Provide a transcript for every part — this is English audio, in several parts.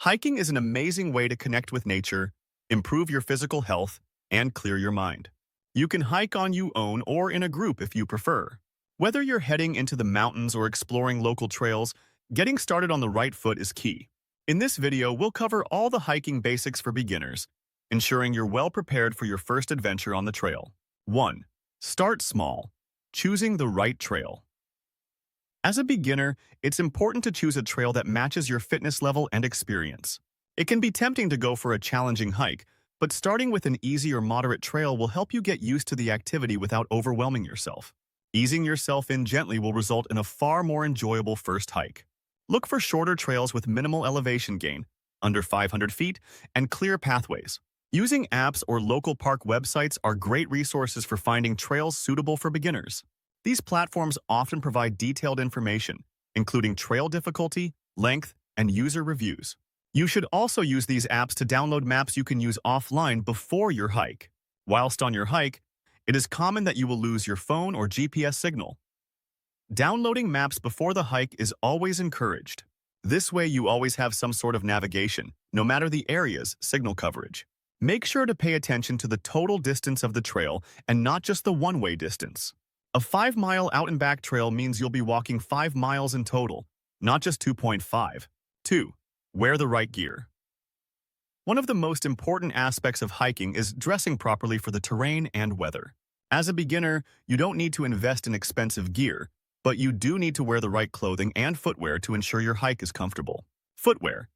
Hiking is an amazing way to connect with nature, improve your physical health, and clear your mind. You can hike on your own or in a group if you prefer. Whether you're heading into the mountains or exploring local trails, getting started on the right foot is key. In this video, we'll cover all the hiking basics for beginners, ensuring you're well prepared for your first adventure on the trail. 1. Start small. Choosing the right trail. As a beginner, it's important to choose a trail that matches your fitness level and experience. It can be tempting to go for a challenging hike, but starting with an easy or moderate trail will help you get used to the activity without overwhelming yourself. Easing yourself in gently will result in a far more enjoyable first hike. Look for shorter trails with minimal elevation gain, under 500 feet, and clear pathways. Using apps or local park websites are great resources for finding trails suitable for beginners. These platforms often provide detailed information, including trail difficulty, length, and user reviews. You should also use these apps to download maps you can use offline before your hike. Whilst on your hike, it is common that you will lose your phone or GPS signal. Downloading maps before the hike is always encouraged. This way you always have some sort of navigation, no matter the area's signal coverage. Make sure to pay attention to the total distance of the trail and not just the one-way distance. A 5-mile out-and-back trail means you'll be walking 5 miles in total, not just 2.5. 2. Wear the right gear. One of the most important aspects of hiking is dressing properly for the terrain and weather. As a beginner, you don't need to invest in expensive gear, but you do need to wear the right clothing and footwear to ensure your hike is comfortable. Footwear.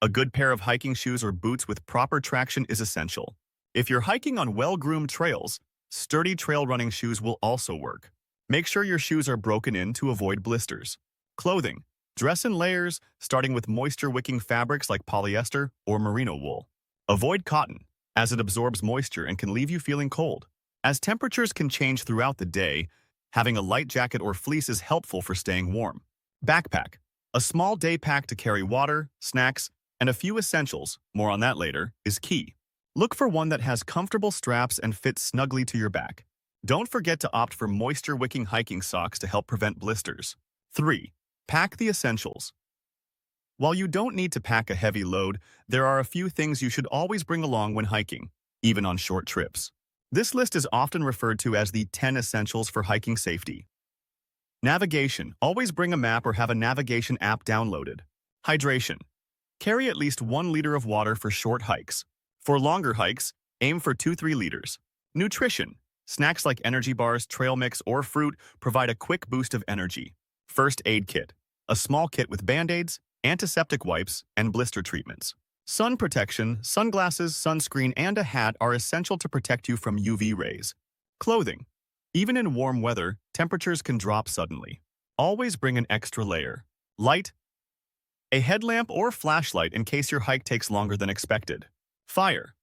A good pair of hiking shoes or boots with proper traction is essential. If you're hiking on well-groomed trails, sturdy trail running shoes will also work. Make sure your shoes are broken in to avoid blisters. Clothing. Dress in layers, starting with moisture-wicking fabrics like polyester or merino wool. Avoid cotton, as it absorbs moisture and can leave you feeling cold. As temperatures can change throughout the day, having a light jacket or fleece is helpful for staying warm. Backpack. A small day pack to carry water, snacks, and a few essentials, more on that later, is key. Look for one that has comfortable straps and fits snugly to your back. Don't forget to opt for moisture-wicking hiking socks to help prevent blisters. 3. Pack the essentials. While you don't need to pack a heavy load, there are a few things you should always bring along when hiking, even on short trips. This list is often referred to as the 10 essentials for hiking safety. Navigation. Always bring a map or have a navigation app downloaded. Hydration. Carry at least 1 liter of water for short hikes. For longer hikes, aim for 2-3 liters. Nutrition. Snacks like energy bars, trail mix, or fruit provide a quick boost of energy. First aid kit. A small kit with band-aids, antiseptic wipes, and blister treatments. Sun protection, sunglasses, sunscreen, and a hat are essential to protect you from UV rays. Clothing. Even in warm weather, temperatures can drop suddenly. Always bring an extra layer. Light. A headlamp or flashlight in case your hike takes longer than expected. Fire.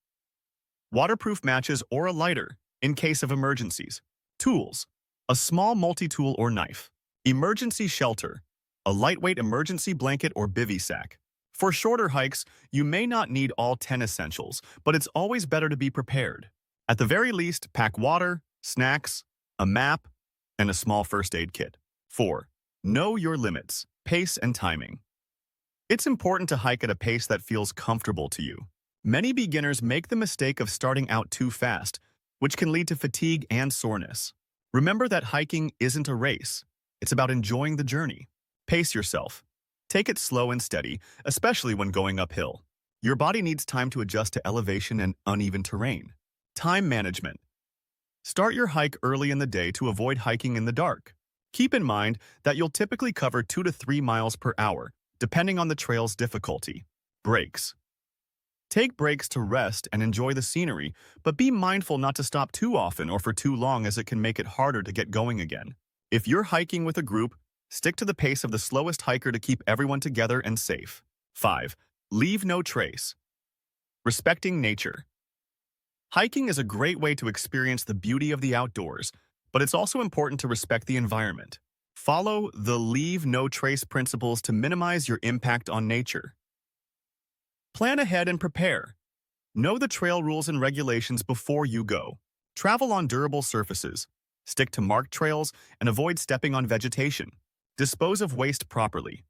Waterproof matches or a lighter in case of emergencies. Tools. A small multi-tool or knife. Emergency shelter. A lightweight emergency blanket or bivy sack. For shorter hikes, you may not need all 10 essentials, but it's always better to be prepared. At the very least, pack water, snacks, a map, and a small first aid kit. 4. Know your limits, pace, and timing. It's important to hike at a pace that feels comfortable to you. Many beginners make the mistake of starting out too fast, which can lead to fatigue and soreness. Remember that hiking isn't a race. It's about enjoying the journey. Pace yourself. Take it slow and steady, especially when going uphill. Your body needs time to adjust to elevation and uneven terrain. Time management. Start your hike early in the day to avoid hiking in the dark. Keep in mind that you'll typically cover 2 to 3 miles per hour, depending on the trail's difficulty. Breaks. Take breaks to rest and enjoy the scenery, but be mindful not to stop too often or for too long, as it can make it harder to get going again. If you're hiking with a group, stick to the pace of the slowest hiker to keep everyone together and safe. 5. Leave no trace. Respecting nature. Hiking is a great way to experience the beauty of the outdoors, but it's also important to respect the environment. Follow the leave no trace principles to minimize your impact on nature. Plan ahead and prepare. Know the trail rules and regulations before you go. Travel on durable surfaces. Stick to marked trails and avoid stepping on vegetation. Dispose of waste properly.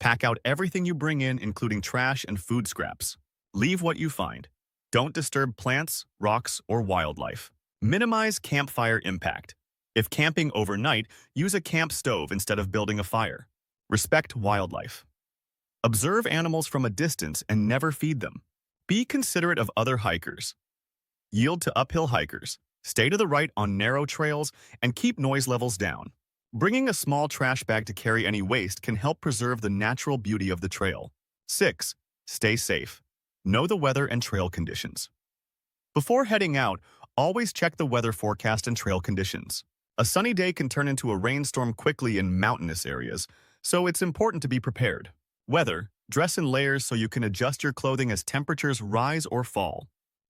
Pack out everything you bring in, including trash and food scraps. Leave what you find. Don't disturb plants, rocks, or wildlife. Minimize campfire impact. If camping overnight, use a camp stove instead of building a fire. Respect wildlife. Observe animals from a distance and never feed them. Be considerate of other hikers. Yield to uphill hikers. Stay to the right on narrow trails and keep noise levels down. Bringing a small trash bag to carry any waste can help preserve the natural beauty of the trail. 6. Stay safe. Know the weather and trail conditions. Before heading out, always check the weather forecast and trail conditions. A sunny day can turn into a rainstorm quickly in mountainous areas, so it's important to be prepared. Weather. Dress in layers so you can adjust your clothing as temperatures rise or fall.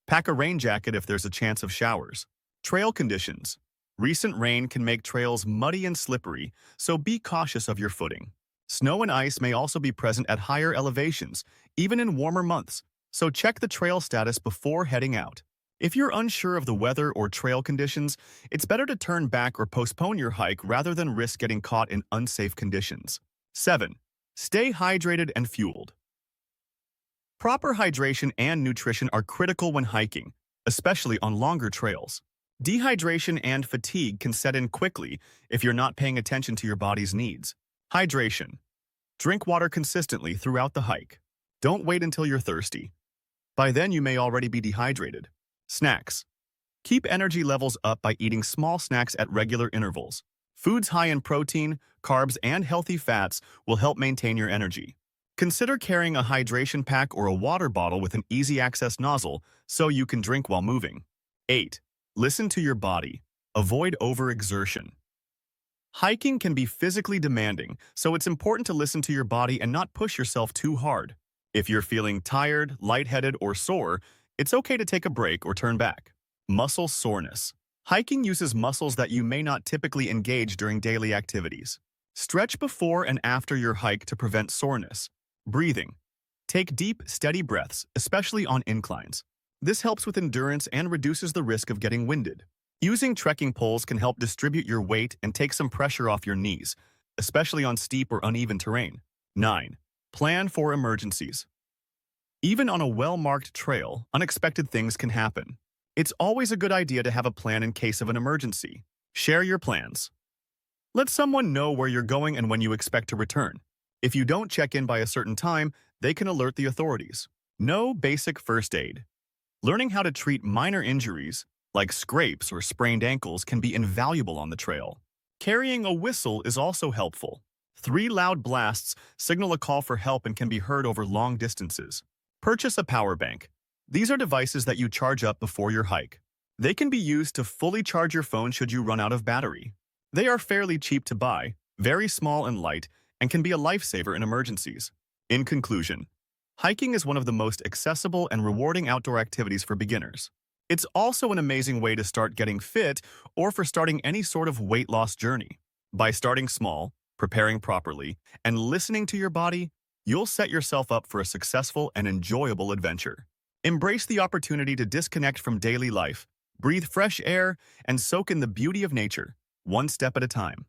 Pack a rain jacket if there's a chance of showers. Trail conditions. Recent rain can make trails muddy and slippery, so be cautious of your footing. Snow and ice may also be present at higher elevations, even in warmer months, so check the trail status before heading out. If you're unsure of the weather or trail conditions, it's better to turn back or postpone your hike rather than risk getting caught in unsafe conditions. 7. Stay hydrated and fueled. Proper hydration and nutrition are critical when hiking, especially on longer trails. Dehydration and fatigue can set in quickly if you're not paying attention to your body's needs. Hydration. Drink water consistently throughout the hike. Don't wait until you're thirsty. By then, you may already be dehydrated. Snacks. Keep energy levels up by eating small snacks at regular intervals. Foods high in protein, carbs, and healthy fats will help maintain your energy. Consider carrying a hydration pack or a water bottle with an easy-access nozzle so you can drink while moving. 8. Listen to your body. Avoid overexertion. Hiking can be physically demanding, so it's important to listen to your body and not push yourself too hard. If you're feeling tired, lightheaded, or sore, it's okay to take a break or turn back. Muscle soreness. Hiking uses muscles that you may not typically engage during daily activities. Stretch before and after your hike to prevent soreness. Breathing. Take deep, steady breaths, especially on inclines. This helps with endurance and reduces the risk of getting winded. Using trekking poles can help distribute your weight and take some pressure off your knees, especially on steep or uneven terrain. 9. Plan for emergencies. Even on a well-marked trail, unexpected things can happen. It's always a good idea to have a plan in case of an emergency. Share your plans. Let someone know where you're going and when you expect to return. If you don't check in by a certain time, they can alert the authorities. Know basic first aid. Learning how to treat minor injuries, like scrapes or sprained ankles, can be invaluable on the trail. Carrying a whistle is also helpful. 3 loud blasts signal a call for help and can be heard over long distances. Purchase a power bank. These are devices that you charge up before your hike. They can be used to fully charge your phone should you run out of battery. They are fairly cheap to buy, very small and light, and can be a lifesaver in emergencies. In conclusion, hiking is one of the most accessible and rewarding outdoor activities for beginners. It's also an amazing way to start getting fit or for starting any sort of weight loss journey. By starting small, preparing properly, and listening to your body, you'll set yourself up for a successful and enjoyable adventure. Embrace the opportunity to disconnect from daily life, breathe fresh air, and soak in the beauty of nature, one step at a time.